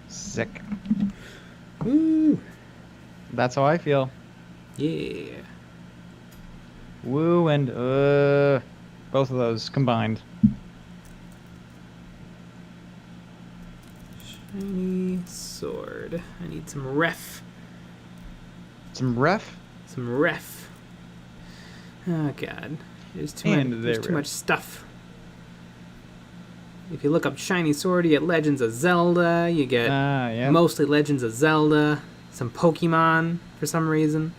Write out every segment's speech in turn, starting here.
Sick. Woo! That's how I feel. Yeah. Woo and both of those combined. Shiny sword. I need some ref. Some ref. Some ref. Oh god. There's And too much stuff. If you look up shiny sword, you get Legends of Zelda. You get Yeah. mostly Legends of Zelda. Some Pokemon for some reason.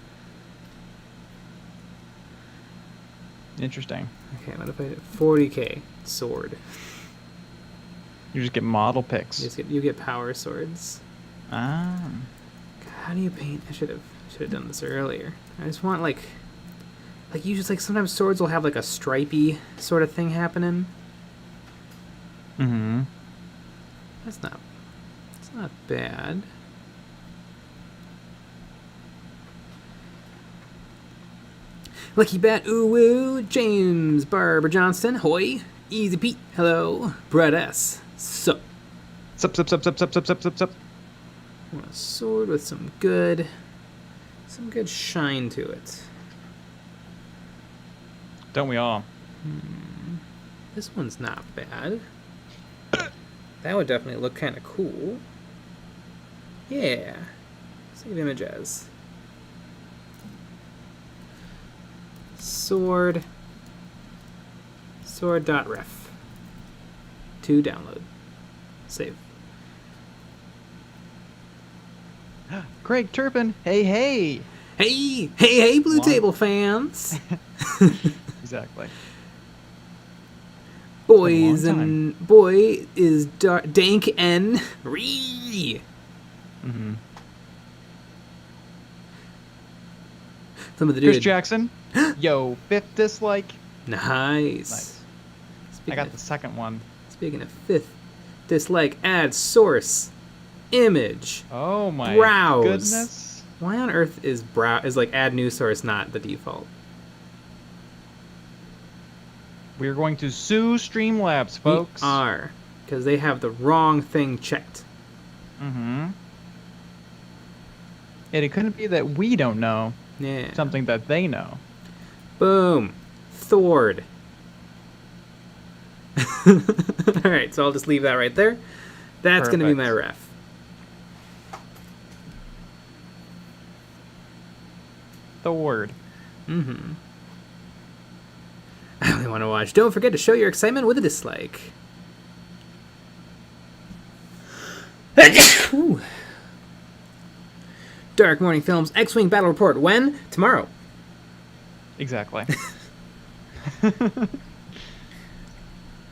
Interesting. Okay, what if I 40k sword? You just get model picks. You get power swords. Ah. God, how do you paint? I should have done this earlier. I just want like you just like sometimes swords will have like a stripey sort of thing happening. Mm-hmm. It's not bad. Lucky Bat, ooh woo, James Barber Johnston, hoy, Easy Pete, hello, Brett S. Sup. Sup. I want a sword with some good shine to it. Don't we all? This one's not bad. That would definitely look kind of cool. Yeah. Save image as. Sword. Sword.ref. To download. Save. Craig Turpin. Hey. Hey, Blue Table fans. Exactly. Boy is Dank N. Ree. Mm-hmm. Some of the Chris dude. Jackson. Yo, 5th dislike. Nice. I got the second one. Speaking of 5th dislike, add source image. Oh my browse. goodness. Why on earth is like add new source not the default? We're going to sue Streamlabs, folks. We are, because they have the wrong thing checked. Mm-hmm. And it couldn't be that we don't know something that they know. Boom. Thord. Alright, so I'll just leave that right there. That's going to be my ref. Thord. Mm-hmm. I only want to watch. Don't forget to show your excitement with a dislike. Ooh. Dark Morning Films X-Wing Battle Report. When? Tomorrow. Exactly.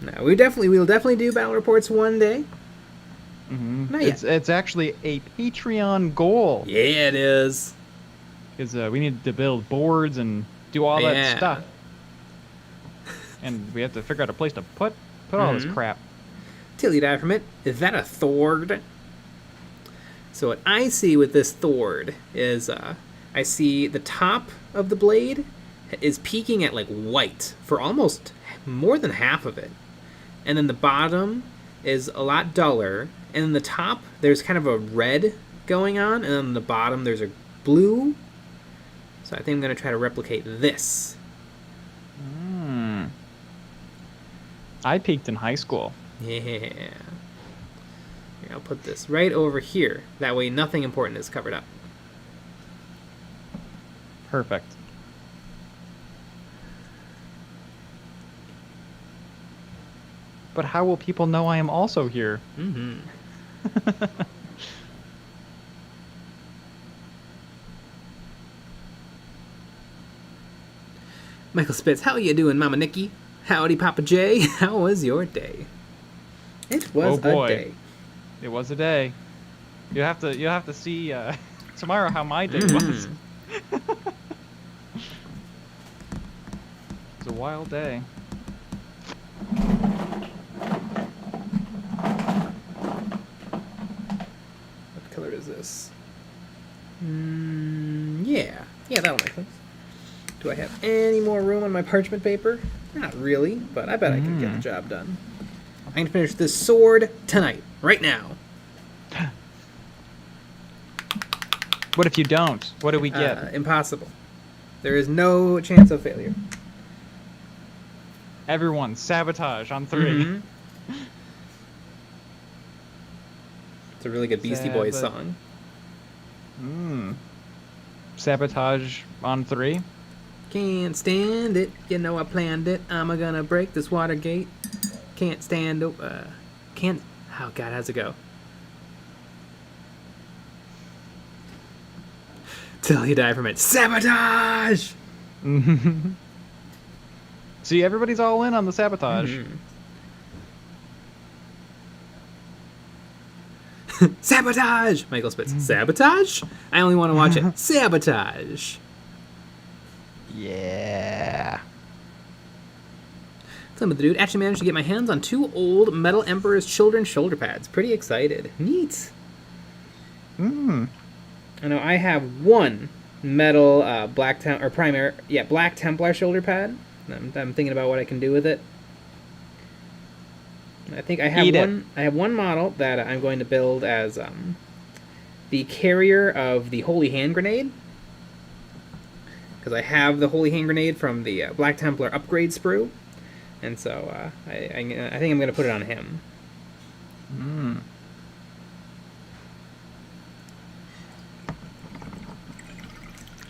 No, we'll definitely do battle reports one day. Mm-hmm. Not yet. It's actually a Patreon goal. Yeah, it is. Because we need to build boards and do all that stuff. And we have to figure out a place to put all this crap. Till you die from it. Is that a Thord? So what I see with this Thord is I see the top of the blade is peaking at like white for almost more than half of it. And then the bottom is a lot duller. And then the top, there's kind of a red going on. And then the bottom, there's a blue. So I think I'm going to try to replicate this. I peaked in high school. Yeah. Here, I'll put this right over here. That way nothing important is covered up. Perfect. But how will people know I am also here? Mm-hmm. Michael Spitz, how you doing, Mama Nikki? Howdy, Papa J. How was your day? It was a day. It was a day. You have to see tomorrow how my day was. It's a wild day. What color is this? Yeah, that'll make sense. Do I have any more room on my parchment paper? Not really, but I bet I can get the job done. I'm going to finish this sword tonight, right now. What if you don't? What do we get? Impossible. There is no chance of failure. Everyone, sabotage on 3. Mhm. It's a really good Beastie Boys song. Sabotage on 3. Can't stand it. You know I planned it. I'm gonna break this Watergate. Can't stand it. Can't. Oh God, how's it go? Till you die from it. Sabotage! See, everybody's all in on the sabotage. Sabotage! Michael Spitz. Sabotage? I only want to watch it. Sabotage! Yeah. Some of the dude actually managed to get my hands on 2 old Metal Emperor's Children shoulder pads. Pretty excited. Neat. I know I have 1 metal Black Templar shoulder pad. I'm thinking about what I can do with it. I think I have I have one model that I'm going to build as the carrier of the Holy Hand Grenade, because I have the Holy Hand Grenade from the Black Templar upgrade sprue, and so I think I'm going to put it on him.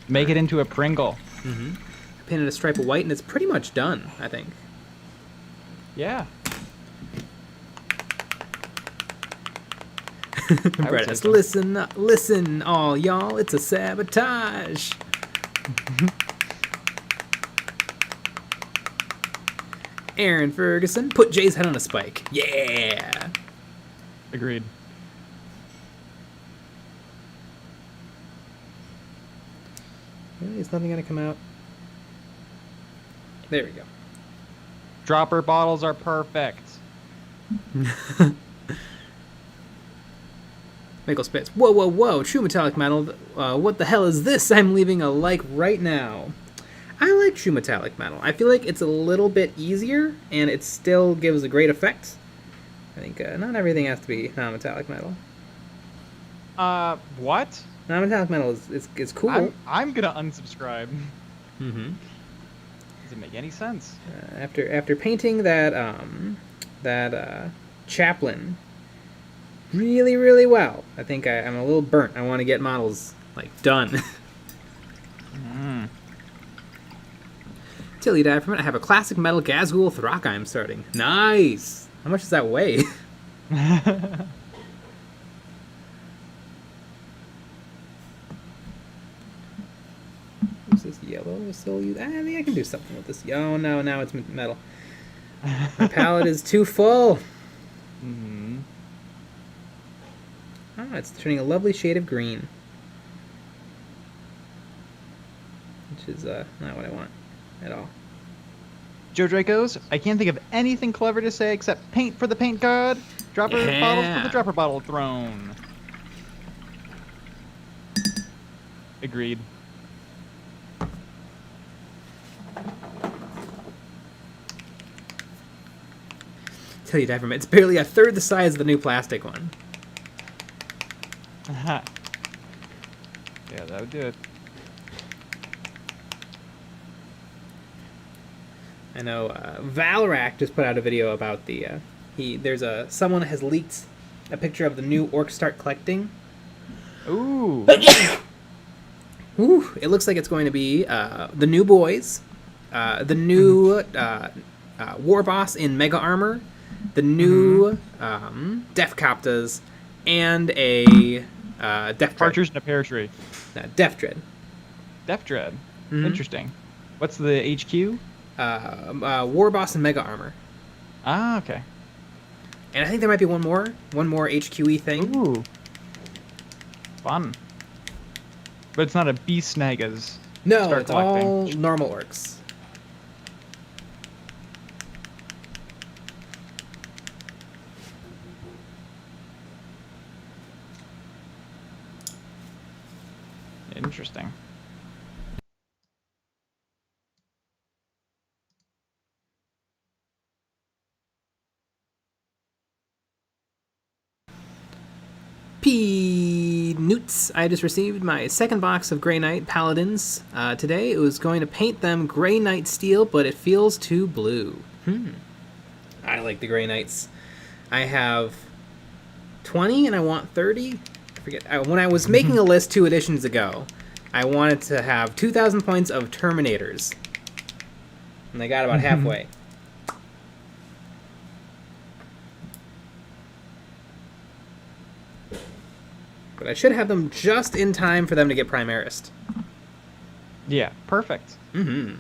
Make it into a Pringle. I painted a stripe of white, and it's pretty much done, I think. Yeah. Brett, listen, all y'all, it's a sabotage. Aaron Ferguson, put Jay's head on a spike. Yeah. Agreed. Really, is nothing gonna come out? There we go. Dropper bottles are perfect. Michael Spitz. Whoa, whoa, whoa! True metallic metal. What the hell is this? I'm leaving a like right now. I like true metallic metal. I feel like it's a little bit easier, and it still gives a great effect. I think not everything has to be non-metallic metal. What? Non-metallic metal is cool. I'm gonna unsubscribe. Mm-hmm. Doesn't make any sense. After painting that chaplain really, really well, I think I'm a little burnt. I want to get models like done. Till you die from it, I have a classic metal Gazgul Throck I'm starting. Nice! How much does that weigh? Is this yellow still used? I think I can do something with this. Oh no, now it's metal. My palette is too full. Oh, it's turning a lovely shade of green. Which is not what I want at all. Joe Dracos, I can't think of anything clever to say except paint for the paint god, dropper bottles for the dropper bottle throne. Agreed. Till you die from it. It's barely a third the size of the new plastic one. Yeah, that would do it. I know Valrak just put out a video about the someone has leaked a picture of the new Orc Start Collecting. Ooh. Ooh, it looks like it's going to be the new boys, the new war boss in mega armor, the new Def Coptas, and a Def Dread. Partridge in a pear tree. Def Dread. Def Dread. Interesting. What's the HQ? War boss and mega armor. Ah, okay. And I think there might be one more HQE thing. Ooh. Fun. But it's not a Beast Snagas. No, Start it's collecting. all normal orcs. Interesting. Peace. the Newts. I just received my second box of Grey Knight Paladins today. It was going to paint them Grey Knight Steel, but it feels too blue. I like the Grey Knights. I have 20 and I want 30. I forget. When I was making a list 2 editions ago, I wanted to have 2,000 points of Terminators. And I got about halfway. But I should have them just in time for them to get Primarist. Yeah, perfect. Mm-hmm.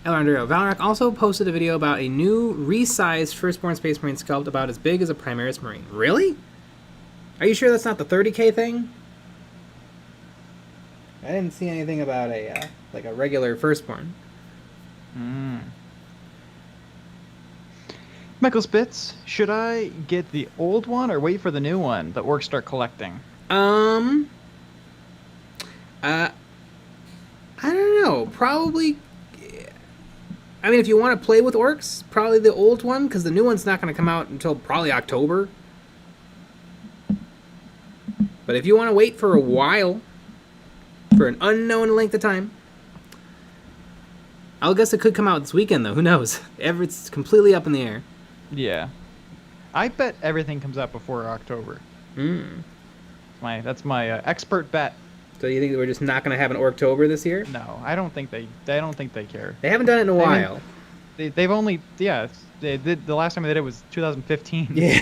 Elandrio Valrak also posted a video about a new resized Firstborn Space Marine sculpt about as big as a Primaris Marine. Really? Are you sure that's not the 30k thing? I didn't see anything about a like a regular Firstborn. Michael Spitz, should I get the old one or wait for the new one that orcs start collecting? I don't know. Probably. I mean, if you want to play with orcs, probably the old one, because the new one's not going to come out until probably October. But if you want to wait for a while, for an unknown length of time, I guess it could come out this weekend, though. Who knows? It's completely up in the air. Yeah. I bet everything comes out before October. That's my expert bet. So you think we're just not going to have an Orktober this year? No, I don't think they care. They haven't done it in a while. They've only they did the last time they did it was 2015. Yeah.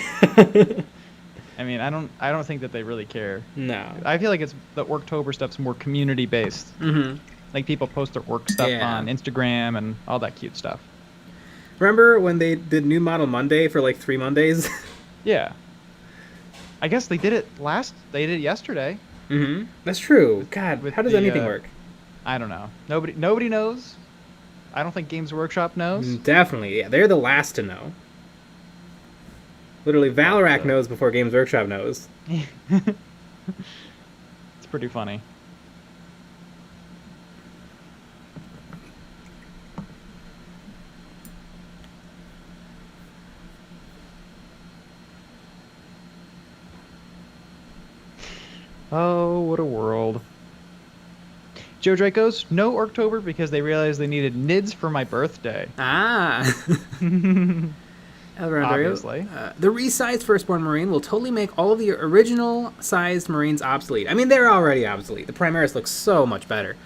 I mean, I don't think that they really care. No. I feel like it's the Orktober stuff's more community based. Mm-hmm. Like people post their work stuff on Instagram and all that cute stuff. Remember when they did New Model Monday for like 3 Mondays? Yeah. I guess they did it yesterday. Mm-hmm. That's true. God, how does anything work? I don't know. Nobody knows. I don't think Games Workshop knows. Definitely, yeah. They're the last to know. Literally, Valrak knows before Games Workshop knows. It's pretty funny. Oh, what a world. Joe Dracos, no Orktober because they realized they needed NIDS for my birthday. Ah. Obviously. The resized Firstborn Marine will totally make all of the original sized Marines obsolete. I mean, they're already obsolete. The Primaris looks so much better.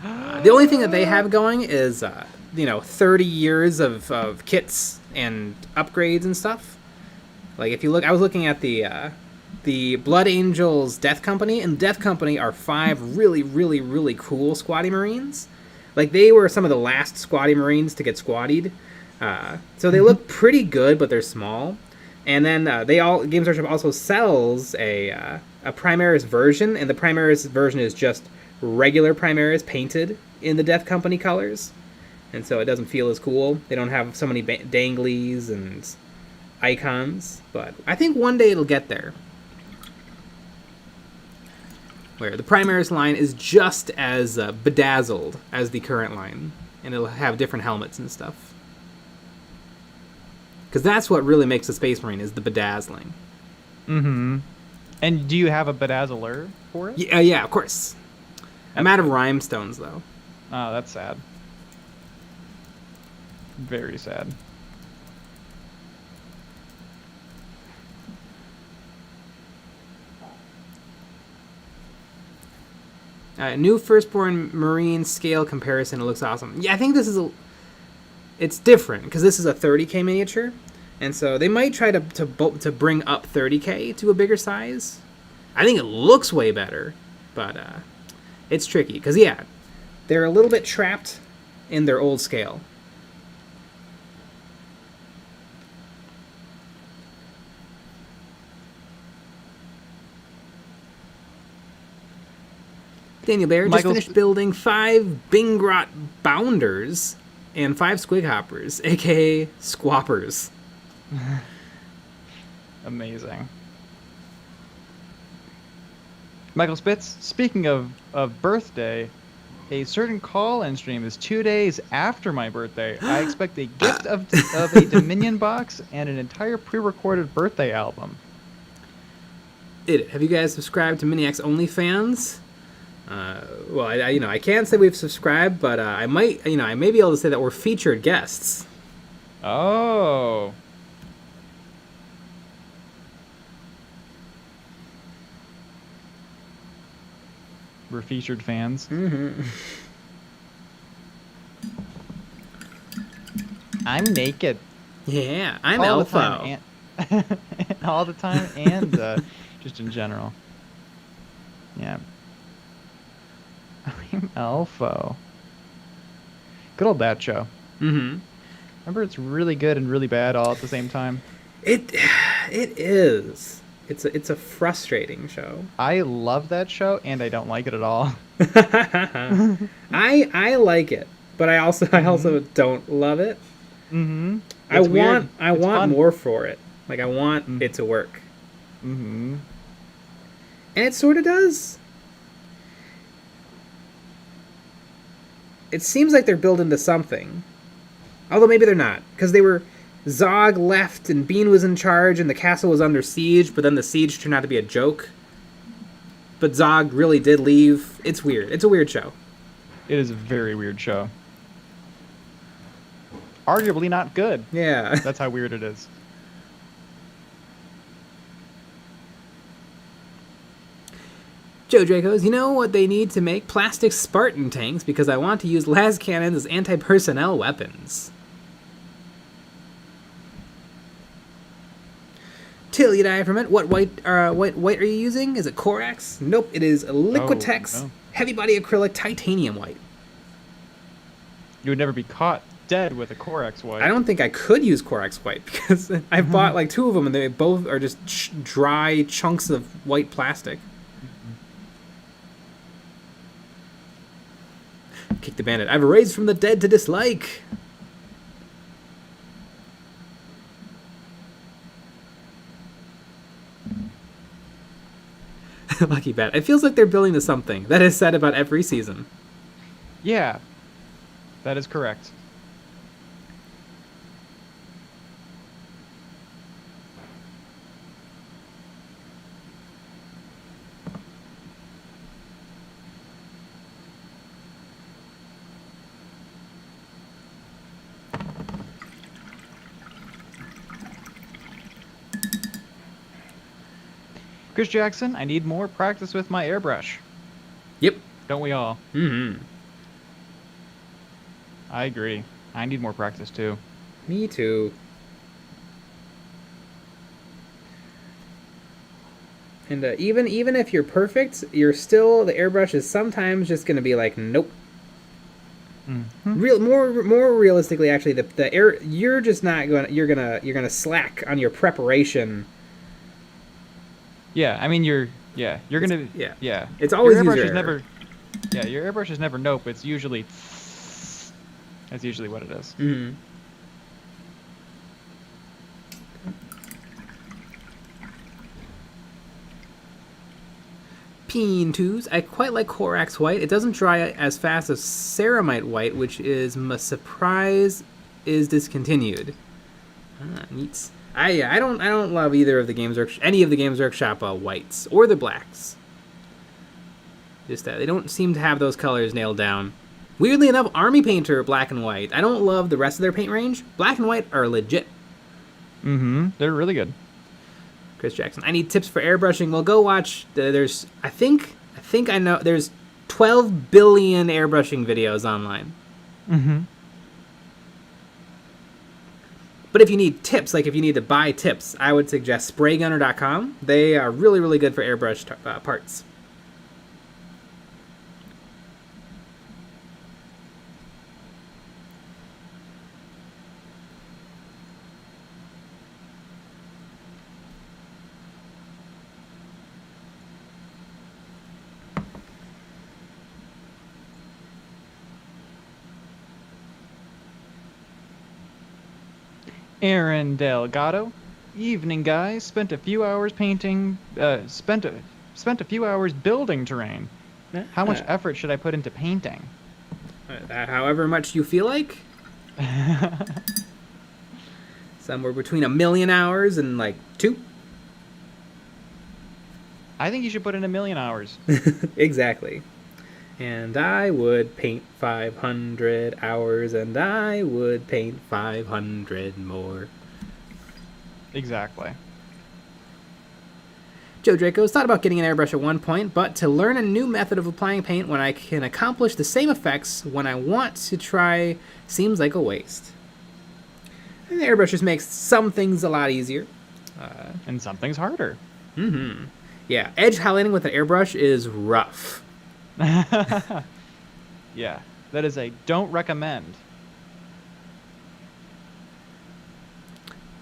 The only thing that they have going is, 30 years of kits and upgrades and stuff. Like, if you look, I was looking at the Blood Angels Death Company, and Death Company are 5 really, really, really cool Squatty Marines. Like, they were some of the last Squatty Marines to get squattied. So they look pretty good, but they're small. And then Games Workshop also sells a Primaris version, and the Primaris version is just regular Primaris painted in the Death Company colors. And so it doesn't feel as cool. They don't have so many danglies and icons. But I think one day it'll get there, where the Primaris line is just as bedazzled as the current line, and it'll have different helmets and stuff. Because that's what really makes a Space Marine, is the bedazzling. Mm-hmm. And do you have a bedazzler for it? Yeah, of course. I'm out of rhinestones, though. Oh, that's sad. Very sad. New Firstborn Marine scale comparison. It looks awesome. Yeah, I think this is it's different because this is a 30k miniature, and so they might try to bring up 30k to a bigger size. I think it looks way better, but it's tricky because they're a little bit trapped in their old scale. Daniel Bear just finished building 5 Bingrot Bounders and 5 Squighoppers, aka Squappers. Amazing. Michael Spitz, speaking of birthday, A certain call-in stream is 2 days after my birthday. I expect a gift of a Dominion box and an entire pre-recorded birthday album. Have you guys subscribed to Miniac's OnlyFans? Well, I can't say we've subscribed, but I may be able to say that we're featured guests. Oh. We're featured fans. Mm-hmm. I'm naked. Yeah, I'm all Elfo. The time all the time and just in general. Yeah. I'm Elfo. Good old that show. Mm-hmm. Remember, it's really good and really bad all at the same time. It is. It's a frustrating show. I love that show, and I don't like it at all. I like it, but I also don't love it. Mm-hmm. I want more for it. Like, I want it to work. Mm-hmm. And it sort of does. It seems like they're building to something. Although maybe they're not, because Zog left and Bean was in charge and the castle was under siege, but then the siege turned out to be a joke. But Zog really did leave. It's weird. It's a weird show. It is a very weird show. Arguably not good. Yeah. That's how weird it is. Joe Dracos, you know what they need to make? Plastic Spartan tanks, because I want to use las cannons as anti-personnel weapons. Tilly Diaphragment, what white are you using? Is it Corax? Nope, it is Liquitex no. Heavy Body Acrylic Titanium White. You would never be caught dead with a Corax white. I don't think I could use Corax White, because I've bought like 2 of them and they both are just dry chunks of white plastic. Kick the Bandit. I've raised from the dead to dislike. Lucky Bat. It feels like they're building to something. That is said about every season. Yeah, that is correct. Chris Jackson, I need more practice with my airbrush. Yep. Don't we all? Mm-hmm. I agree. I need more practice too. Me too. And even if you're perfect, the airbrush is sometimes just gonna be like, nope. Mm-hmm. More realistically, actually, you're just not you're gonna slack on your preparation. Yeah, I mean you're gonna yeah. It's always your airbrush user is error. never your airbrush is never nope. It's usually that's usually what it is. Mm-hmm. Peen twos. I quite like Corax White. It doesn't dry as fast as Ceramite White, which is my surprise is discontinued. Neat. I don't love either of the any of the Games Workshop whites or the blacks. Just that they don't seem to have those colors nailed down. Weirdly enough, Army Painter black and white. I don't love the rest of their paint range. Black and white are legit. Mm-hmm. They're really good. Chris Jackson. I need tips for airbrushing. Well, go watch. There's I think I know. There's 12 billion airbrushing videos online. Mm-hmm. But if you need tips, like if you need to buy tips, I would suggest spraygunner.com. They are really, really good for airbrush parts. Aaron Delgado. Evening, guys. Spent a few hours painting. Spent a few hours building terrain. How much effort should I put into painting? however much you feel like. Somewhere between 1,000,000 hours and like 2. I think you should put in 1,000,000 hours. Exactly. And I would paint 500 hours, and I would paint 500 more. Exactly. Joe Draco's thought about getting an airbrush at one point, but to learn a new method of applying paint when I can accomplish the same effects when I want to try seems like a waste. And the airbrush just makes some things a lot easier. And some things harder. Mm-hmm. Yeah, edge highlighting with an airbrush is rough. Yeah, that is a don't recommend.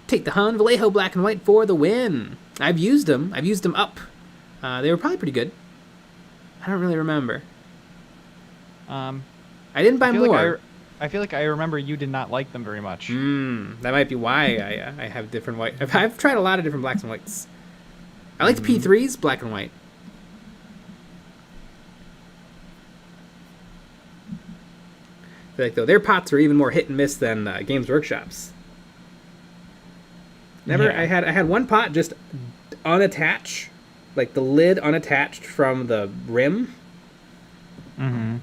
Take the Han Vallejo black and white for the win. I've used them. I've used them up. They were probably pretty good. I don't really remember. I didn't buy more. I feel like I remember you did not like them very much. That might be why I have different white. I've tried a lot of different blacks and whites. I like the P3s, black and white. I feel like, though, their pots are even more hit and miss than Games Workshop's. Yeah. I had one pot just unattached, like the lid unattached from the rim. Mm-hmm.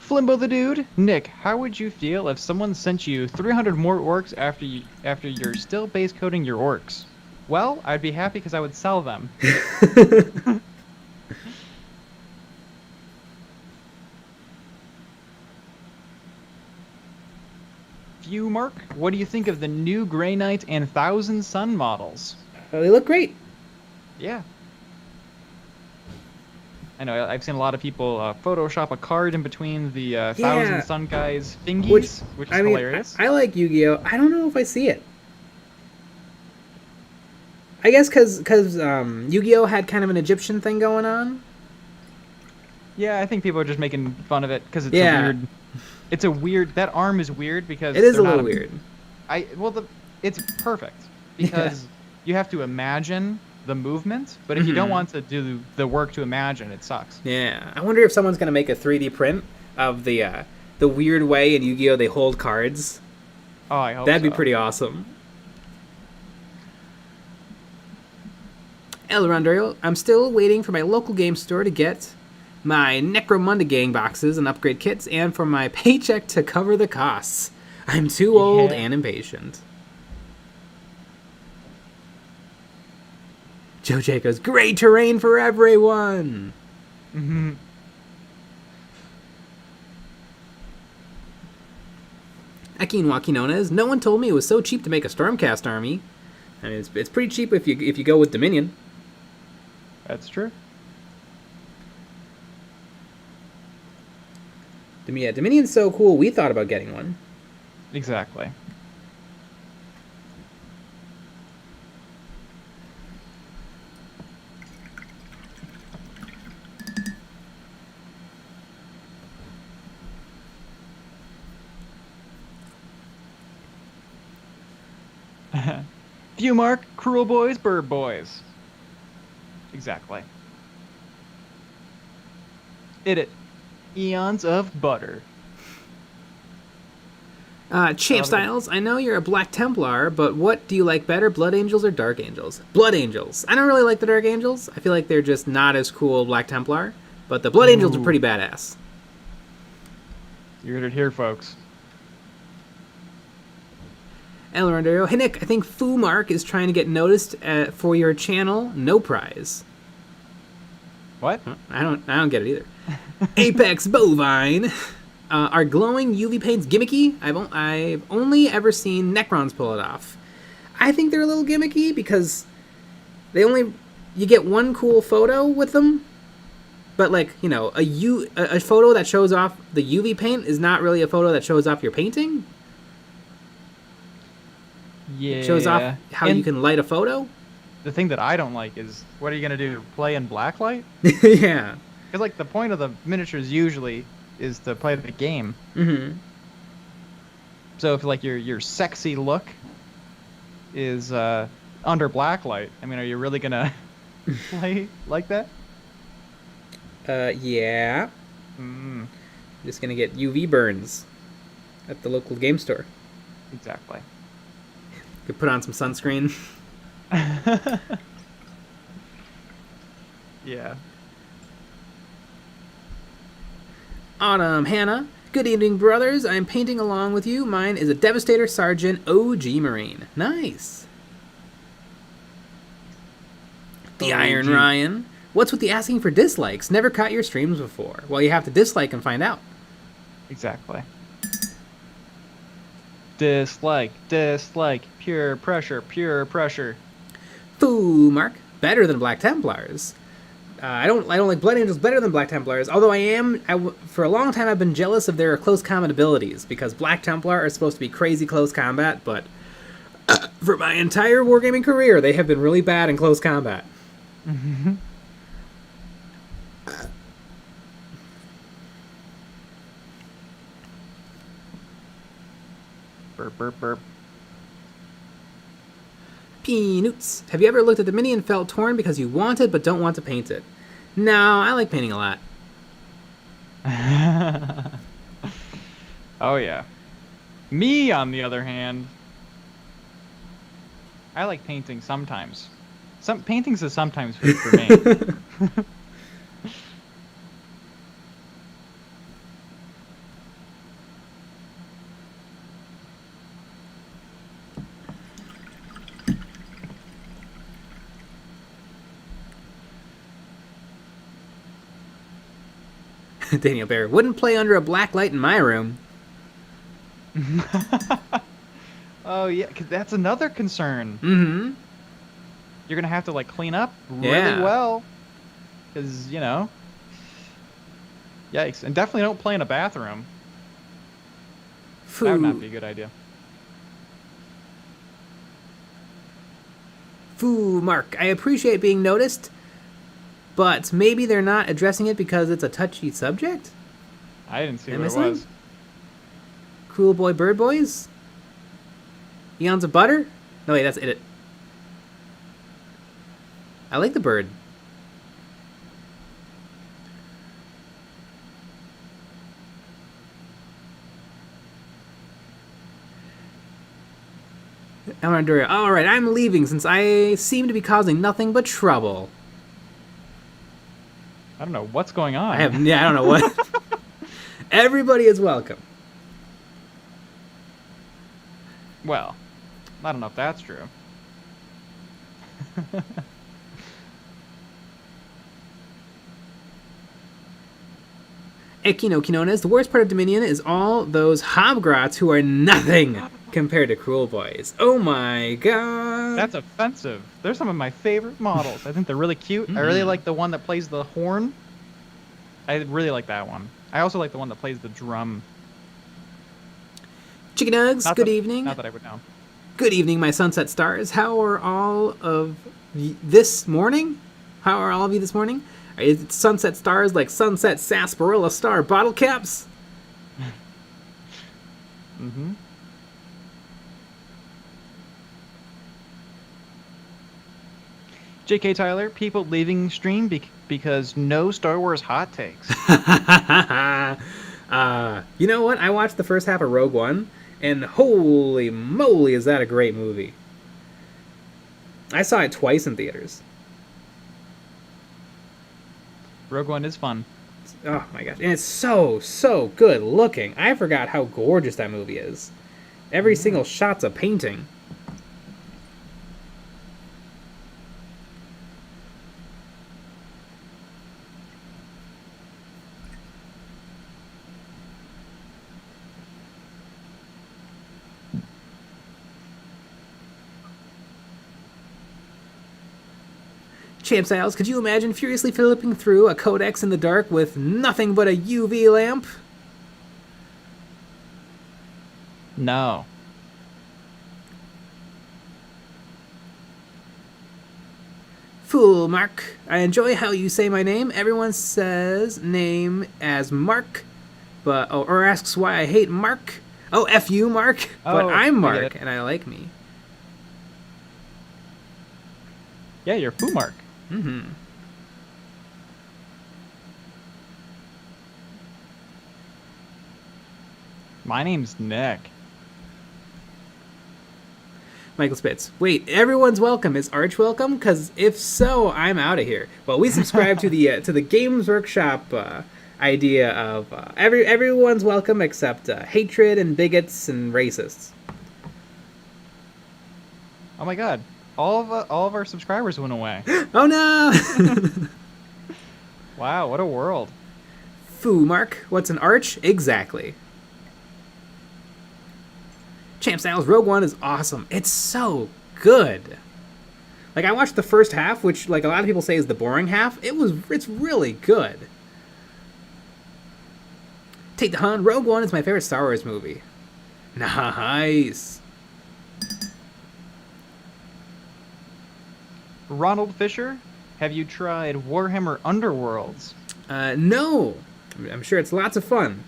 Flimbo the Dude, Nick, how would you feel if someone sent you 300 more orcs after you're still base coating your orcs? Well, I'd be happy because I would sell them. Mark, what do you think of the new Grey Knight and Thousand Sun models? Oh, they look great. Yeah. I know, I've seen a lot of people Photoshop a card in between the Thousand Sun guys' fingies, which is hilarious. I like Yu-Gi-Oh! I don't know if I see it. I guess because Yu-Gi-Oh! Had kind of an Egyptian thing going on. Yeah, I think people are just making fun of it because it's a weird... It's a weird... That arm is weird because... It is a little weird. It's perfect because you have to imagine the movement, but if you don't want to do the work to imagine, it sucks. Yeah. I wonder if someone's going to make a 3D print of the weird way in Yu-Gi-Oh! They hold cards. Oh, I hope That'd be pretty awesome. El Rondrio, I'm still waiting for my local game store to get my Necromunda Gang boxes and upgrade kits, and for my paycheck to cover the costs. I'm too old and impatient. Joe Jacobs, great terrain for everyone! Mm-hmm. Akin Joaquinones, no one told me it was so cheap to make a Stormcast army. I mean, it's pretty cheap if you go with Dominion. That's true. Yeah, Dominion's so cool, we thought about getting one. Exactly. Mark, Cruel Boys, Bird Boys. Exactly. It. Eons of Butter. Champ Styles, I know you're a Black Templar, but what do you like better, Blood Angels or Dark Angels? Blood Angels. I don't really like the Dark Angels. I feel like they're just not as cool Black Templar, but the Blood Angels are pretty badass. You heard it here, folks. El Rondero, hey Nick, I think Foo Mark is trying to get noticed for your channel. No prize. What? I don't get it either. Apex Bovine. Are glowing UV paints gimmicky? I've only ever seen Necrons pull it off. I think they're a little gimmicky because you get one cool photo with them, but like, you know, a photo that shows off the UV paint is not really a photo that shows off your painting. Yeah. It shows off how you can light a photo. The thing that I don't like is, what are you gonna do? Play in blacklight? Yeah. Because like the point of the miniatures usually is to play the game. Mm-hmm. So if like your sexy look is under blacklight, I mean, are you really gonna play like that? Yeah. Mm, Just gonna get UV burns at the local game store. exactly. Could put on some sunscreen. Yeah. Autumn Hannah. Good evening, brothers. I'm painting along with you. Mine is a Devastator Sergeant OG Marine. Nice. The Iron OG. Ryan. What's with the asking for dislikes? Never caught your streams before. Well, you have to dislike and find out. Exactly. Dislike, dislike, pure pressure, pure pressure. Foo, Mark. Better than Black Templars. I don't like Blood Angels better than Black Templars. Although for a long time I've been jealous of their close combat abilities because Black Templar are supposed to be crazy close combat, but for my entire wargaming career they have been really bad in close combat. Burp, burp, burp. Peanuts. Have you ever looked at the minion felt torn because you want it but don't want to paint it? No, I like painting a lot. Oh yeah. Me, on the other hand, I like painting sometimes. Some paintings is sometimes food for me. Daniel Bear. Wouldn't play under a black light in my room. Oh yeah, 'cause that's another concern. Mm-hmm. You're gonna have to like clean up really Yeah. well, because you know. Yikes! And definitely don't play in a bathroom. That would not be a good idea. Foo, Mark. I appreciate being noticed, but maybe they're not addressing it because it's a touchy subject? I didn't see Am what I it was. saying? Cool Boy Bird Boys? Eons of Butter? No, wait, that's it. I like the bird. Alright, I'm leaving since I seem to be causing nothing but trouble. I don't know what's going on. I don't know what. Everybody is welcome. Well, I don't know if that's true. Ekino Kinones, the worst part of Dominion is all those hobgrots who are nothing compared to Cruel Boys. Oh my god. That's offensive. They're some of my favorite models. I think they're really cute. I really like the one that plays the horn. I really like that one. I also like the one that plays the drum. Chicken Nugs, good evening. Not that I would know. Good evening, my sunset stars. How are all of this morning? How are all of you this morning? Is it sunset stars like sunset sarsaparilla star bottle caps? Mm-hmm. J.K. Tyler, people leaving stream because no Star Wars hot takes. You know what? I watched the first half of Rogue One, and holy moly, is that a great movie. I saw it twice in theaters. Rogue One is fun. Oh my gosh. And it's so good looking. I forgot how gorgeous that movie is. Every single shot's a painting. Champ Styles, could you imagine furiously flipping through a codex in the dark with nothing but a UV lamp? No. Fool Mark, I enjoy how you say my name. Everyone says name as Mark, but or asks why I hate Mark. Oh, F you, Mark. But I'm Mark, and I like me. Yeah, you're Foo Mark. Mm-hmm. My name's Nick. Michael Spitz. Wait, everyone's welcome. Is Arch welcome? Because if so, I'm out of here. Well, we subscribe to the Games Workshop idea of everyone's welcome except hatred and bigots and racists. Oh my god. All of our subscribers went away. Oh no! Wow, what a world. Foo, Mark. What's an arch? Exactly. Champ Styles Rogue One is awesome. It's so good. Like, I watched the first half, which like a lot of people say is the boring half. It's really good. Take the Hun. Rogue One is my favorite Star Wars movie. Nice. Ronald Fisher, have you tried Warhammer Underworlds? No. I'm sure it's lots of fun.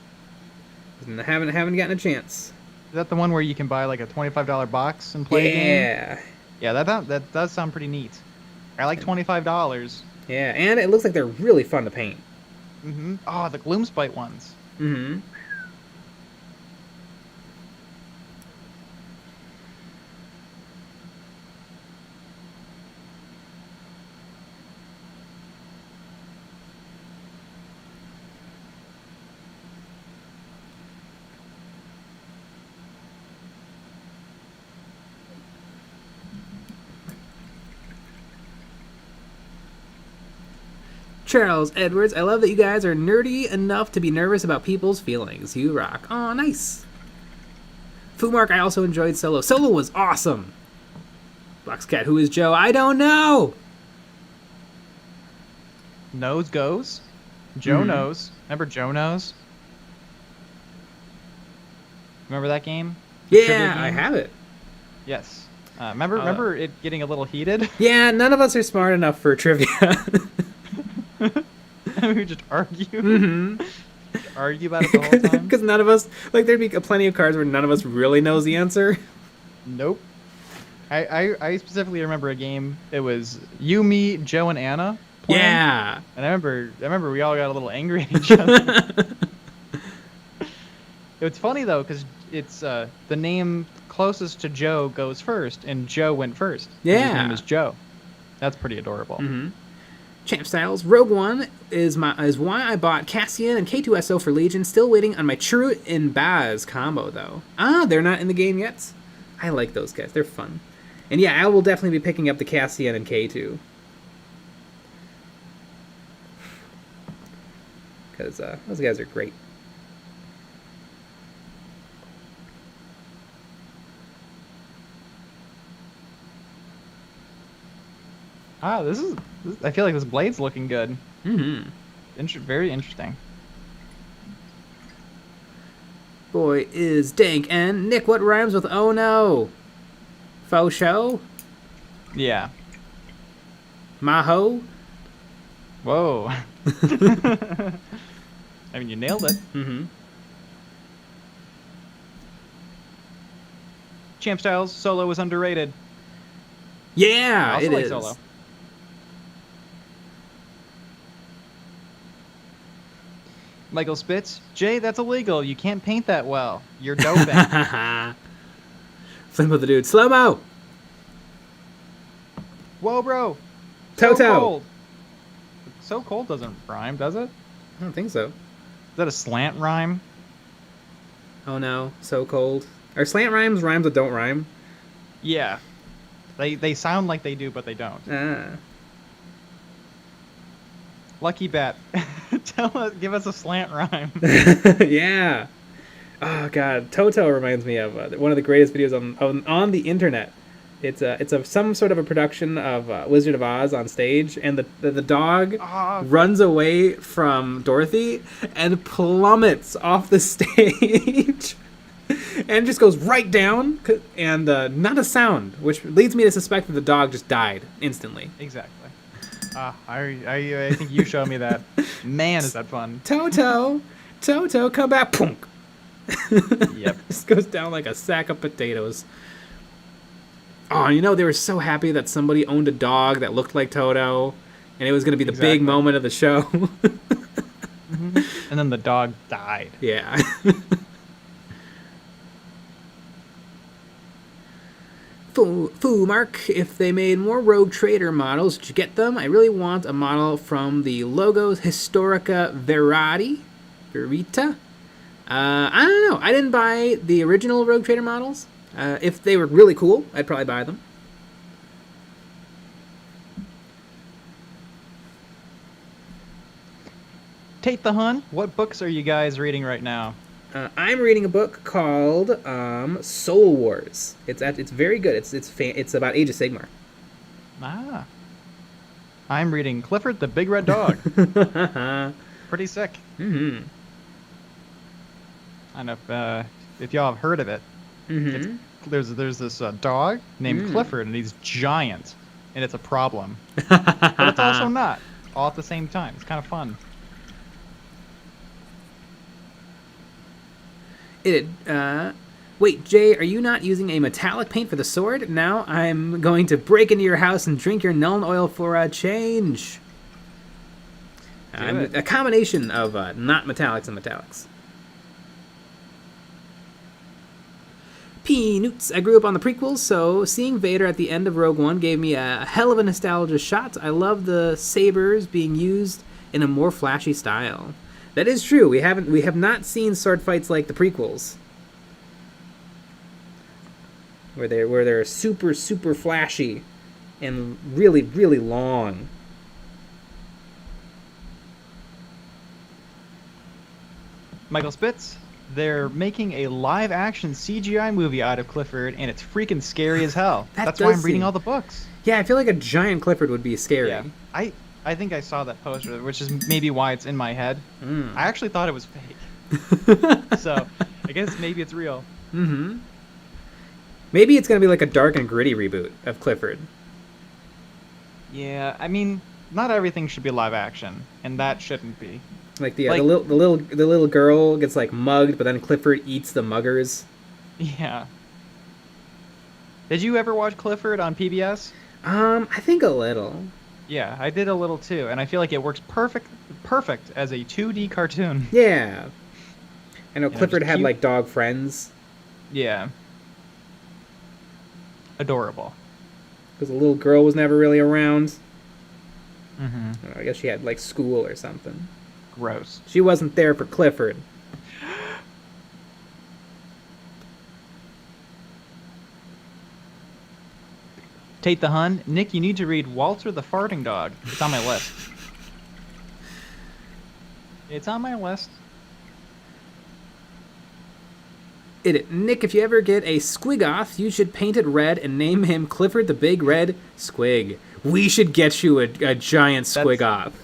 I haven't gotten a chance. Is that the one where you can buy like a $25 box and play a game? Yeah. Yeah, that does sound pretty neat. I like $25. Yeah, and it looks like they're really fun to paint. Mm-hmm. Oh, the Gloomspite ones. Mm-hmm. Charles Edwards, I love that you guys are nerdy enough to be nervous about people's feelings. You rock. Aw, nice. Foomark, I also enjoyed Solo. Solo was awesome. Boxcat, who is Joe? I don't know. Nose goes. Joe knows. Remember Joe knows? Remember that game? Yeah, Trivia I game? have it. Yes. Remember it getting a little heated? Yeah, none of us are smart enough for trivia. We would just argue. Mm-hmm. Argue about it the whole time. Because none of us, like, there'd be plenty of cards where none of us really knows the answer. Nope. I specifically remember a game. It was you, me, Joe, and Anna playing. Yeah. And I remember we all got a little angry at each other. It's funny though, because it's the name closest to Joe goes first, and Joe went first. Yeah. His name is Joe. That's pretty adorable. Mm-hmm. Champ Styles, Rogue One is why I bought Cassian and K2SO for Legion. Still waiting on my Chirrut and Baz combo though. Ah, they're not in the game yet. I like those guys. They're fun. And yeah, I will definitely be picking up the Cassian and K2. Because those guys are great. I feel like this blade's looking good. Mm-hmm. Very interesting. Boy is dank. And Nick, what rhymes with oh no? Faux show? Yeah. Maho? Whoa. I mean, you nailed it. Mm-hmm. Champ Styles, Solo is underrated. Yeah, I also it like is. Solo. Michael Spitz, Jay, that's illegal. You can't paint that well. You're doping. Flame of the dude. Slow-mo! Whoa, bro. Toto! So cold. So cold doesn't rhyme, does it? I don't think so. Is that a slant rhyme? Oh no, so cold. Are slant rhymes that don't rhyme? Yeah. They sound like they do, but they don't. Ah. Lucky bet. Give us a slant rhyme. Yeah. Oh god, Toto reminds me of one of the greatest videos on the internet. It's some sort of a production of Wizard of Oz on stage, and the dog runs away from Dorothy and plummets off the stage. And just goes right down, and not a sound, which leads me to suspect that the dog just died instantly. Exactly. I think you showed me that. Man, is that fun. Toto, come back. Punk. Yep. Just goes down like a sack of potatoes. Oh, they were so happy that somebody owned a dog that looked like Toto, and it was going to be the big moment of the show. Mm-hmm. And then the dog died. Yeah. Foo Mark, if they made more Rogue Trader models, would you get them? I really want a model from the Logos Historica Verita. I don't know. I didn't buy the original Rogue Trader models. If they were really cool, I'd probably buy them. Tate the Hun, what books are you guys reading right now? I'm reading a book called Soul Wars. It's very good. It's about Age of Sigmar. Ah. I'm reading Clifford the Big Red Dog. Pretty sick. Mm-hmm. I don't know if y'all have heard of it. Mm-hmm. There's this dog named Clifford, and he's giant, and it's a problem. But it's also not, all at the same time. It's kind of fun. Wait, Jay, are you not using a metallic paint for the sword? Now I'm going to break into your house and drink your Nuln Oil for a change. A combination of not metallics and metallics. Peanuts. I grew up on the prequels, so seeing Vader at the end of Rogue One gave me a hell of a nostalgia shot. I love the sabers being used in a more flashy style. That is true. We have not seen sword fights like the prequels, where they're super flashy and really long. Michael Spitz, they're making a live-action CGI movie out of Clifford, and it's freaking scary as hell. That's why I'm reading all the books. Yeah, I feel like a giant Clifford would be scary. Yeah, I think I saw that poster, which is maybe why it's in my head. I actually thought it was fake. So, I guess maybe it's real. Mm-hmm. Maybe it's going to be like a dark and gritty reboot of Clifford. Yeah, I mean, not everything should be live action, and that shouldn't be. Like the little girl gets like mugged, but then Clifford eats the muggers. Yeah. Did you ever watch Clifford on PBS? I think a little. Yeah, I did a little too, and I feel like it works perfect as a 2D cartoon. Yeah. I know Clifford had cute. like dog friends. Yeah. Adorable. Because the little girl was never really around. Mm-hmm. I guess she had like school or something. Gross. She wasn't there for Clifford. Tate the Hun, Nick, you need to read Walter the Farting Dog. It's on my list. It's on my list. Nick, if you ever get a Squigoth, you should paint it red and name him Clifford the Big Red Squig. We should get you a giant Squigoth.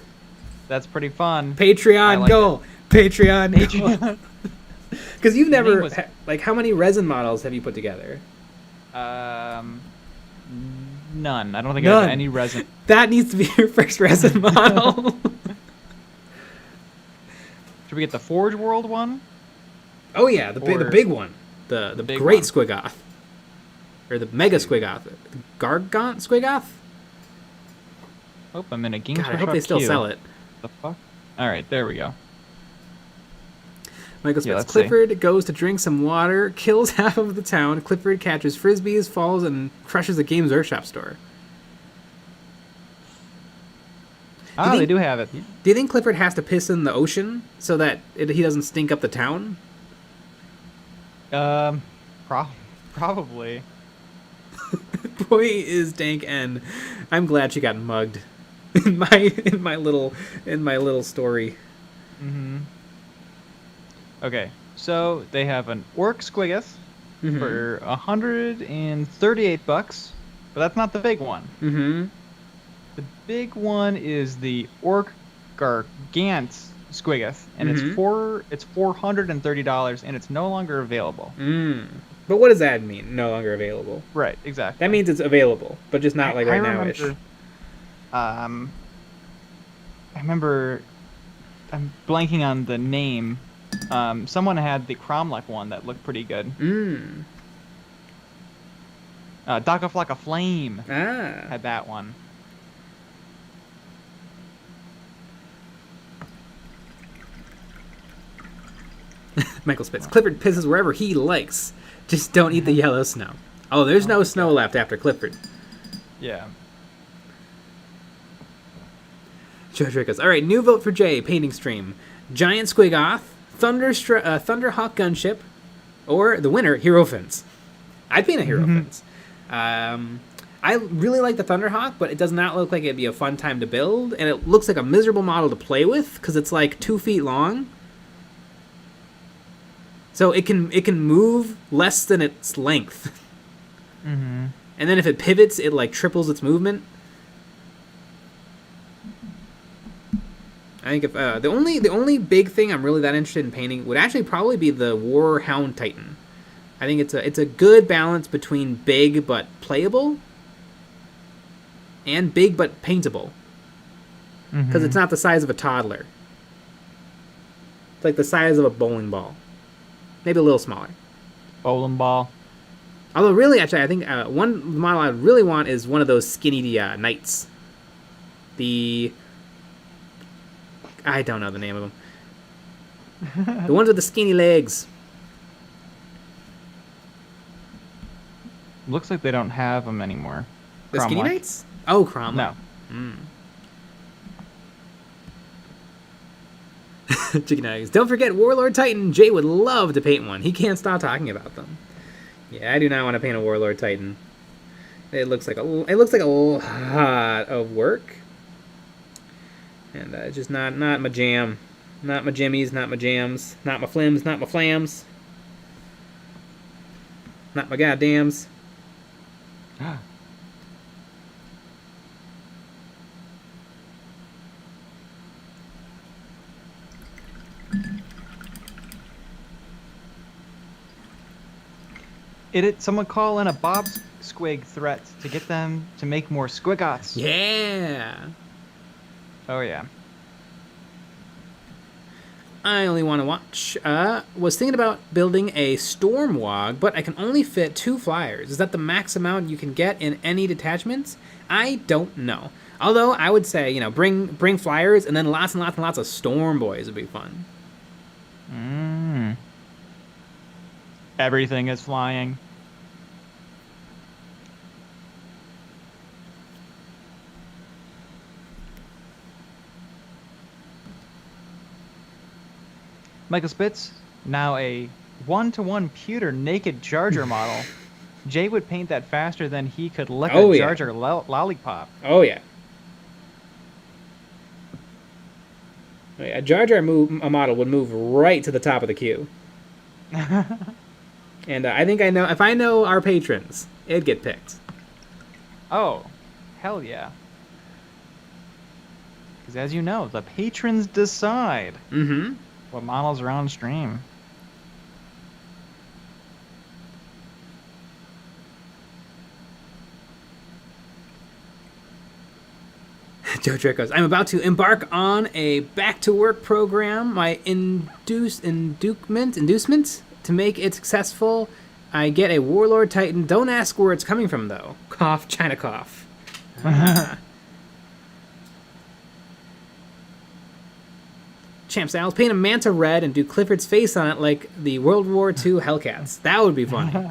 That's pretty fun. Patreon, like go! Patreon, Patreon. Because you've never... like, how many resin models have you put together? None. I don't think I have any resin. That needs to be your first resin model. Should we get the Forge World one? Oh yeah, the big one. The big great one. Squigoth. Or the Mega Squigoth. The Gargant Squigoth? Oh, I'm in a game. God, I hope they still sell it. The fuck? Alright, there we go. Michael Spitz. Clifford goes to drink some water, kills half of the town. Clifford catches frisbees, falls, and crushes a Games Workshop store. They do have it. Do you think Clifford has to piss in the ocean so that he doesn't stink up the town? Probably. Boy is dank N. I'm glad she got mugged in my little story. Mm-hmm. Okay, so they have an Orc Squiggith for $138, but that's not the big one. Mm-hmm. The big one is the Orc Gargant Squiggith, and it's $430, and it's no longer available. But what does that mean? No longer available. Right, exactly. That means it's available, but just not like right now-ish. I remember. I'm blanking on the name. Someone had the Cromlech one that looked pretty good. Daka Flocka Flame had that one. Michael Spitz. Clifford pisses wherever he likes. Just don't eat the yellow snow. Oh, there's Oh no my snow God. left after Clifford. Yeah. George Rickles. All right, new vote for Jay. Painting stream. Giant Squigoth, Thunderhawk gunship, or the winner, Hierophants. I'd paint a Hierophants. I really like the Thunderhawk, but it does not look like it'd be a fun time to build, and it looks like a miserable model to play with because it's like 2 feet long. So it can move less than its length, and then if it pivots, it like triples its movement. I think if the only big thing I'm really that interested in painting would actually probably be the Warhound Titan. I think it's a good balance between big but playable and big but paintable, because it's not the size of a toddler. It's like the size of a bowling ball, maybe a little smaller. Bowling ball. Although really, actually, I think one model I really want is one of those skinny knights. I don't know the name of them. The ones with the skinny legs. Looks like they don't have them anymore. The skinny Cromlech. knights? Oh, Cromlech. No. Chicken eggs. Don't forget Warlord Titan. Jay would love to paint one. He can't stop talking about them. Yeah, I do not want to paint a Warlord Titan. It looks like a lot of work, and it's just not my jam. Not my jimmies, not my jams, not my flims, not my flams, not my goddams. Someone call in a Bob Squig threat to get them to make more Squigoths. Yeah. Oh yeah. I only want to watch. Was thinking about building a Stormwog, but I can only fit 2 flyers. Is that the max amount you can get in any detachments? I don't know. Although I would say, bring flyers and then lots and lots and lots of Storm Boys would be fun. Everything is flying. Michael Spitz, now a 1-to-1 pewter naked Jar Jar model. Jay would paint that faster than he could lick a Jar Jar lollipop. Oh, yeah. A Jar Jar model would move right to the top of the queue. And I think I know, if I know our patrons, it'd get picked. Oh, hell yeah. Because as you know, the patrons decide what models are on stream. Joe Trick goes, I'm about to embark on a back-to-work program. My inducement to make it successful. I get a Warlord Titan. Don't ask where it's coming from, though. Cough, China cough. Champ Styles, paint a Manta red and do Clifford's face on it like the World War II Hellcats. That would be funny.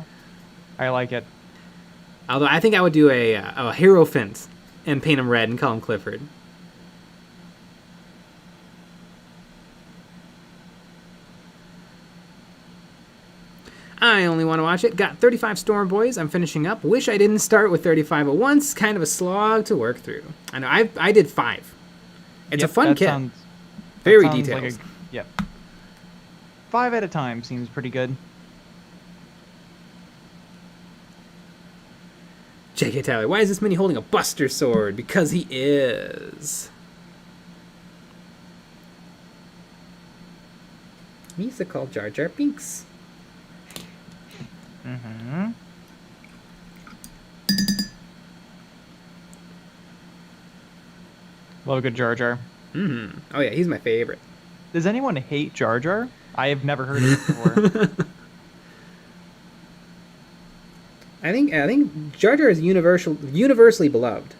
I like it. Although I think I would do a Hierophant and paint him red and call him Clifford. I only want to watch it. Got 35 Storm Boys. I'm finishing up. Wish I didn't start with 35 at once. Kind of a slog to work through. I know. I did 5. It's a fun kit. Very detailed. Like yep. 5 at a time seems pretty good. J.K. Tyler, why is this mini holding a Buster Sword? Because he is. He used to call Jar Jar Binks. Love a good Jar Jar. Oh yeah, he's my favorite. Does anyone hate Jar Jar? I have never heard of it before. I think Jar Jar is universally beloved.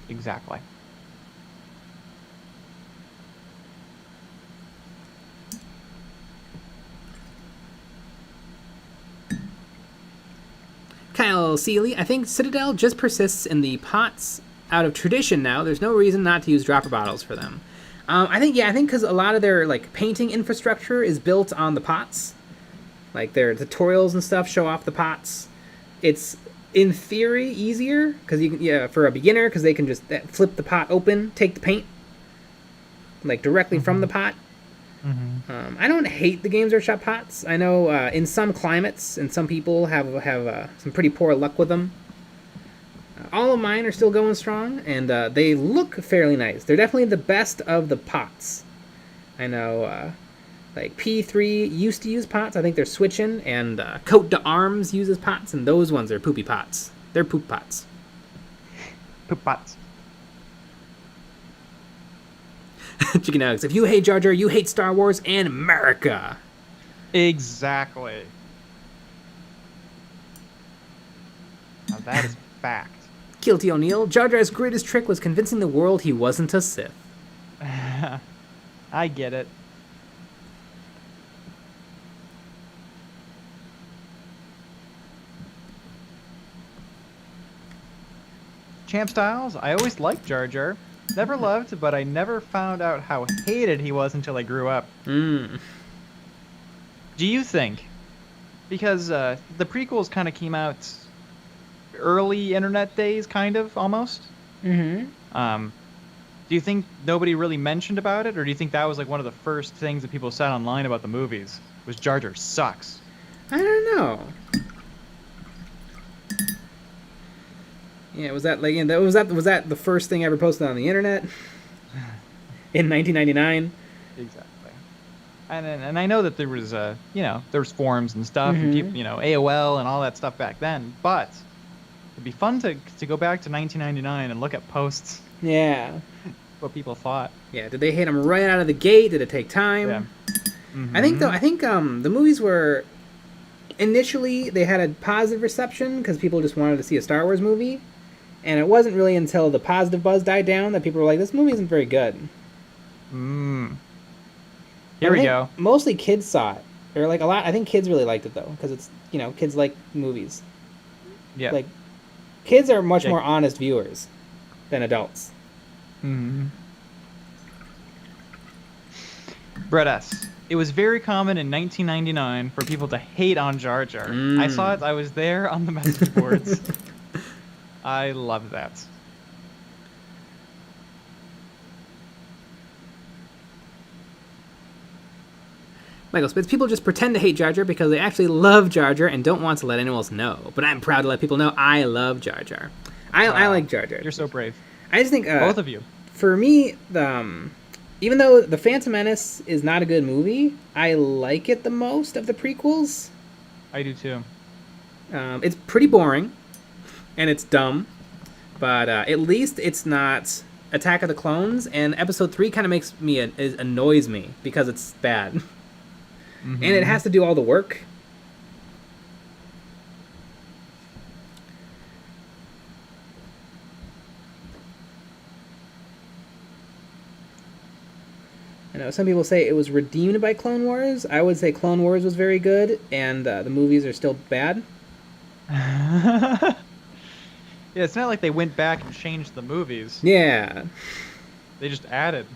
Exactly. Kyle Seeley, I think Citadel just persists in the pots out of tradition now. There's no reason not to use dropper bottles for them. I think because a lot of their like painting infrastructure is built on the pots. Like their tutorials and stuff show off the pots. It's in theory easier because you can, for a beginner, because they can just flip the pot open, take the paint like directly from the pot. Mm-hmm. I don't hate the games workshop pots. I know in some climates and some people have some pretty poor luck with them. All of mine are still going strong, and they look fairly nice. They're definitely the best of the pots. I know like P3 used to use pots. I think they're switching, and Cote d'Arms uses pots, and those ones are poopy pots. They're poop pots. Poop pots. Chicken nuggets. If you hate Jar Jar, you hate Star Wars and America. Exactly. Now that is fact. Guilty O'Neill. Jar Jar's greatest trick was convincing the world he wasn't a Sith. I get it. Champ Styles, I always liked Jar Jar. Never loved, but I never found out how hated he was until I grew up. Mm. Do you think? Because the prequels kind of came out early internet days, kind of, almost. Mm-hmm. Do you think nobody really mentioned about it, or do you think that was like one of the first things that people said online about the movies? Was Jar Jar sucks? I don't know. Yeah, was that like was that the first thing ever posted on the internet in 1999? Exactly. And I know that there was there was forums and stuff, and people, AOL and all that stuff back then. But it'd be fun to go back to 1999 and look at posts. Yeah. What people thought. Yeah. Did they hate him right out of the gate? Did it take time? Yeah. Mm-hmm. I think the movies were initially they had a positive reception because people just wanted to see a Star Wars movie. And it wasn't really until the positive buzz died down that people were like, this movie isn't very good. Here we go. Mostly kids saw it. Or like a lot. I think kids really liked it, though, because it's, kids like movies. Yeah. Like, kids are much more honest viewers than adults. Mm-hmm. Brett S. It was very common in 1999 for people to hate on Jar Jar. I saw it. I was there on the message boards. I love that. Michael Spitz, people just pretend to hate Jar Jar because they actually love Jar Jar and don't want to let anyone else know. But I'm proud to let people know I love Jar Jar. I like Jar Jar. You're so brave. I just think... both of you. For me, even though The Phantom Menace is not a good movie, I like it the most of the prequels. I do too. It's pretty boring. And it's dumb, but at least it's not Attack of the Clones. And Episode 3 kind of annoys me because it's bad, and it has to do all the work. I know some people say it was redeemed by Clone Wars. I would say Clone Wars was very good, and the movies are still bad. Yeah, it's not like they went back and changed the movies. Yeah. They just added.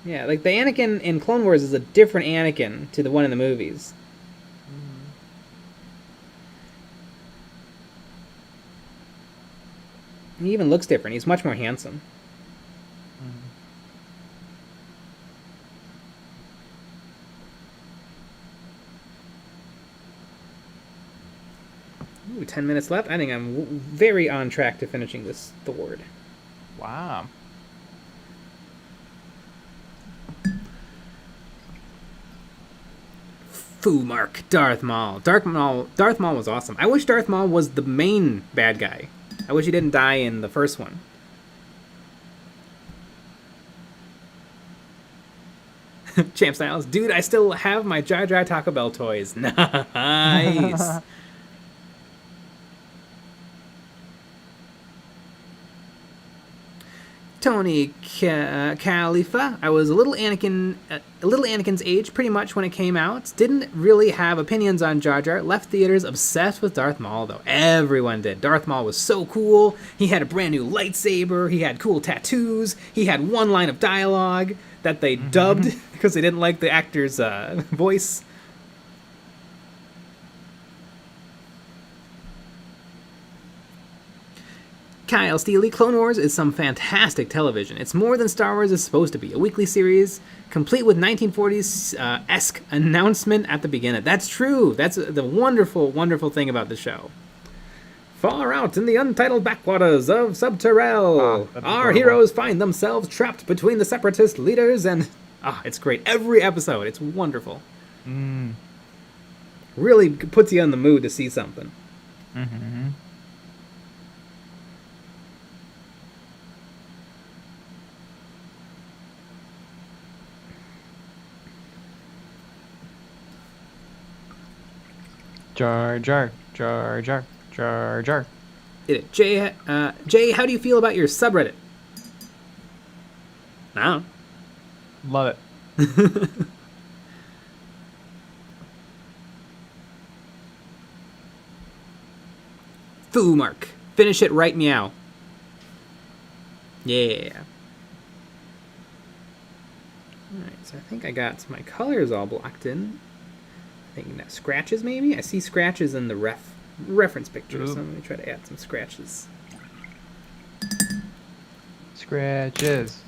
Yeah, like the Anakin in Clone Wars is a different Anakin to the one in the movies. He even looks different. He's much more handsome. Ooh, 10 minutes left. I think I'm very on track to finishing this Thord. Wow. Foo Mark, Darth Maul. Darth Maul was awesome. I wish Darth Maul was the main bad guy. I wish he didn't die in the first one. Champ Styles. Dude, I still have my Jar Jar Taco Bell toys. Nice. Tony Khalifa. I was a little Anakin's age pretty much when it came out. Didn't really have opinions on Jar Jar. Left theaters obsessed with Darth Maul though. Everyone did. Darth Maul was so cool. He had a brand new lightsaber. He had cool tattoos. He had one line of dialogue that they dubbed because they didn't like the actor's voice. Kyle Steely, Clone Wars is some fantastic television. It's more than Star Wars is supposed to be. A weekly series, complete with 1940s-esque announcement at the beginning. That's true. That's the wonderful, wonderful thing about the show. Far out in the untitled backwaters of Subterrel, our heroes find themselves trapped between the Separatist leaders and... it's great. Every episode. It's wonderful. Really puts you in the mood to see something. Mm-hmm. Jar Jar, Jar Jar, Jar Jar. Jay, how do you feel about your subreddit? I don't know. Love it. Foo Mark. Finish it right, meow. Yeah. Alright, so I think I got my colors all blocked in. I think that scratches maybe? I see scratches in the reference picture, so let me try to add some scratches. Scratches.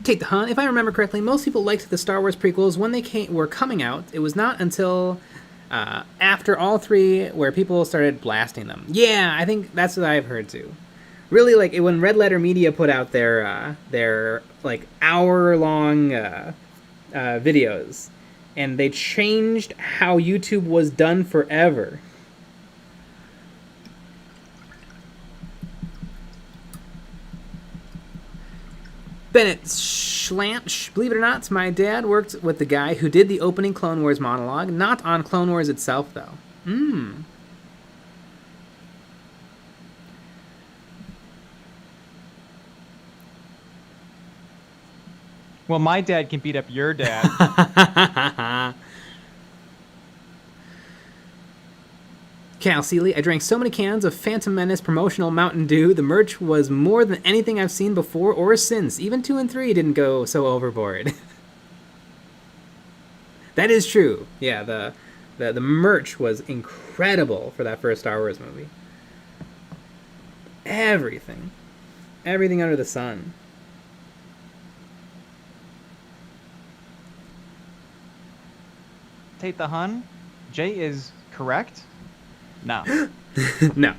Take the Hunt. If I remember correctly, most people liked the Star Wars prequels when they were coming out. It was not until after all three where people started blasting them. Yeah, I think that's what I've heard too. Really, like when Red Letter Media put out their like hour-long videos, and they changed how YouTube was done forever. Bennett Schlanch, believe it or not, my dad worked with the guy who did the opening Clone Wars monologue, not on Clone Wars itself, though. Well, my dad can beat up your dad. Cal Seeley, I drank so many cans of Phantom Menace promotional Mountain Dew. The merch was more than anything I've seen before or since. Even 2 and 3 didn't go so overboard. That is true. Yeah, the merch was incredible for that first Star Wars movie. Everything. Everything under the sun. Tate the Hun, Jay is correct. No. No.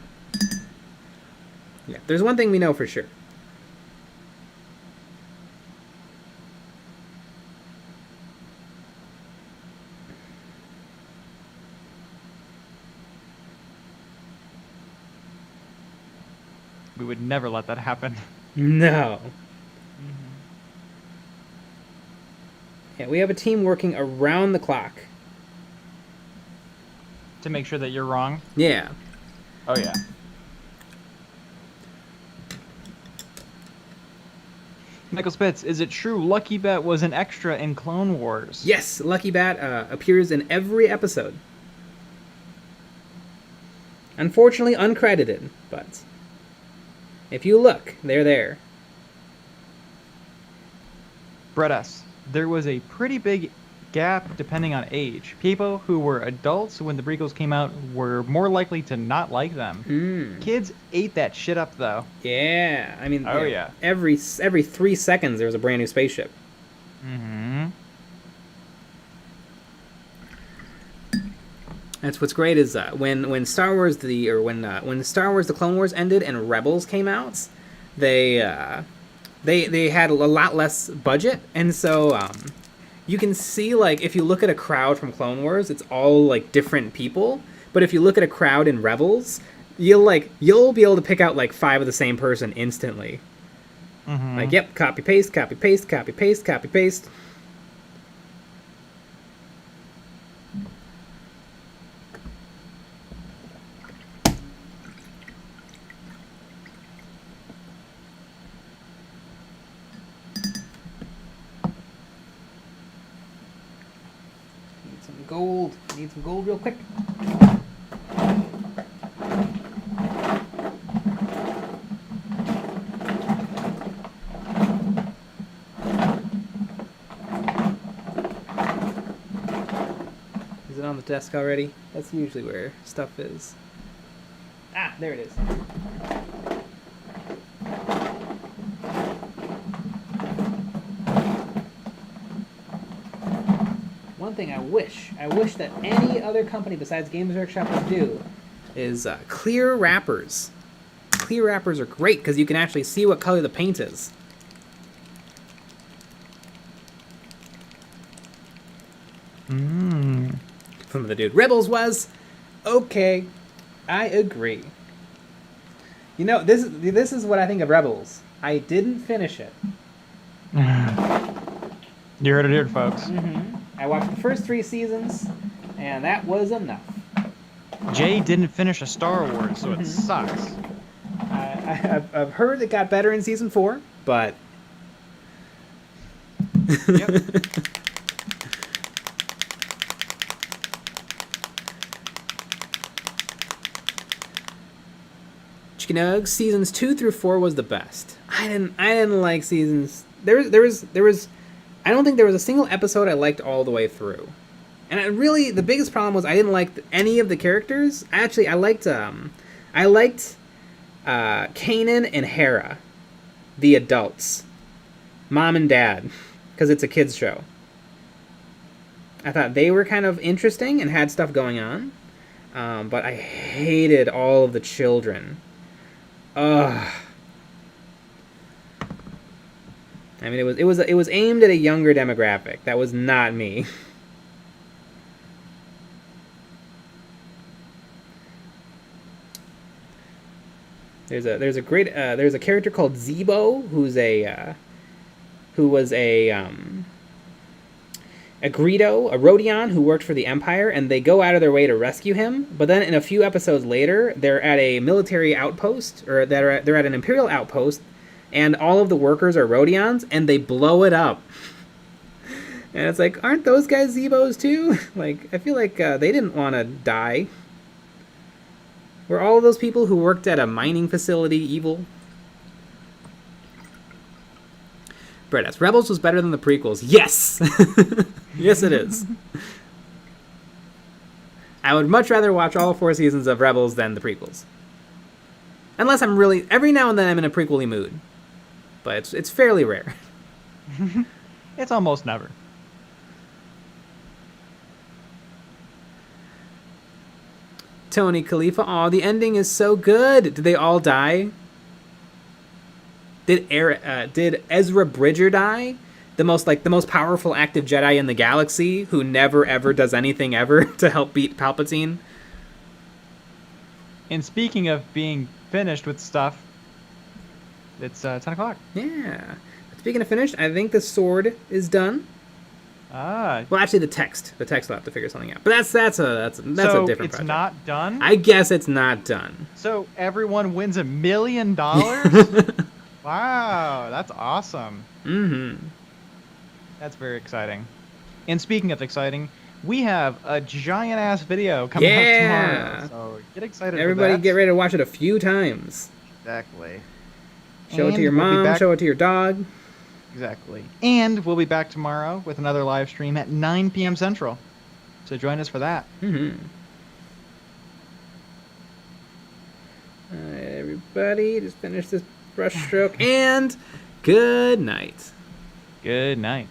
Yeah, there's one thing we know for sure. We would never let that happen. No. Yeah, we have a team working around the clock. To make sure that you're wrong? Yeah. Oh, yeah. Michael Spitz, is it true Lucky Bat was an extra in Clone Wars? Yes, Lucky Bat appears in every episode. Unfortunately, uncredited, but if you look, they're there. Brett S., there was a pretty big gap depending on age. People who were adults when the prequels came out were more likely to not like them. Kids ate that shit up, though. Yeah, I mean, oh yeah. Every 3 seconds there was a brand new spaceship. That's what's great is when Star Wars when Star Wars: The Clone Wars ended and Rebels came out, they had a lot less budget, and so you can see, like, if you look at a crowd from Clone Wars, it's all, like, different people. But if you look at a crowd in Rebels, you'll be able to pick out, like, 5 of the same person instantly. Mm-hmm. Like, yep, copy, paste, copy, paste, copy, paste, copy, paste. Gold. I need some gold real quick. Is it on the desk already? That's usually where stuff is. Ah, there it is. One thing I wish that any other company besides Games Workshop would do is clear wrappers. Clear wrappers are great because you can actually see what color the paint is. From the dude. Rebels was okay. I agree. You know, this is what I think of Rebels. I didn't finish it. You heard it here, folks. Mm-hmm. I watched the first 3 seasons, and that was enough. Jay didn't finish a Star Wars, so it sucks. I've heard it got better in season 4, but... Yep. Chicken Nugs, seasons 2 through 4 was the best. I didn't like seasons... There was I don't think there was a single episode I liked all the way through. And the biggest problem was I didn't like any of the characters. Actually, I liked Kanan and Hera, the adults, mom and dad, because it's a kids show. I thought they were kind of interesting and had stuff going on, but I hated all of the children. Ugh. I mean, it was aimed at a younger demographic. That was not me. There's a character called Zebo who was a Greedo, a Rodion who worked for the Empire, and they go out of their way to rescue him. But then, in a few episodes later, they're at a military outpost, or they're at an Imperial outpost. And all of the workers are Rodions, and they blow it up. And it's like, aren't those guys Zebos too? Like, I feel like they didn't want to die. Were all of those people who worked at a mining facility evil? Bredas, Rebels was better than the prequels. Yes! Yes, it is. I would much rather watch all 4 seasons of Rebels than the prequels. Unless I'm really... Every now and then I'm in a prequel-y mood. But it's fairly rare. It's almost never. Tony Khalifa, aw, the ending is so good. Did they all die? Did Ezra Bridger die? The most powerful active Jedi in the galaxy who never ever does anything ever to help beat Palpatine? And speaking of being finished with stuff, it's 10 o'clock. Yeah. Speaking of finished, I think the sword is done. Ah. Well, actually, the text will have to figure something out. But that's a different project. It's not done? I guess it's not done. So everyone wins $1 million? Wow, that's awesome. Mm-hmm. That's very exciting. And speaking of exciting, we have a giant-ass video coming up tomorrow. So get excited Everybody for that. get ready to watch it a few times. Exactly. Show it to your mom, show it to your dog. Exactly. And we'll be back tomorrow with another live stream at 9 p.m. Central. So join us for that. Mm-hmm. All right, everybody, just finish this brush stroke, and good night. Good night.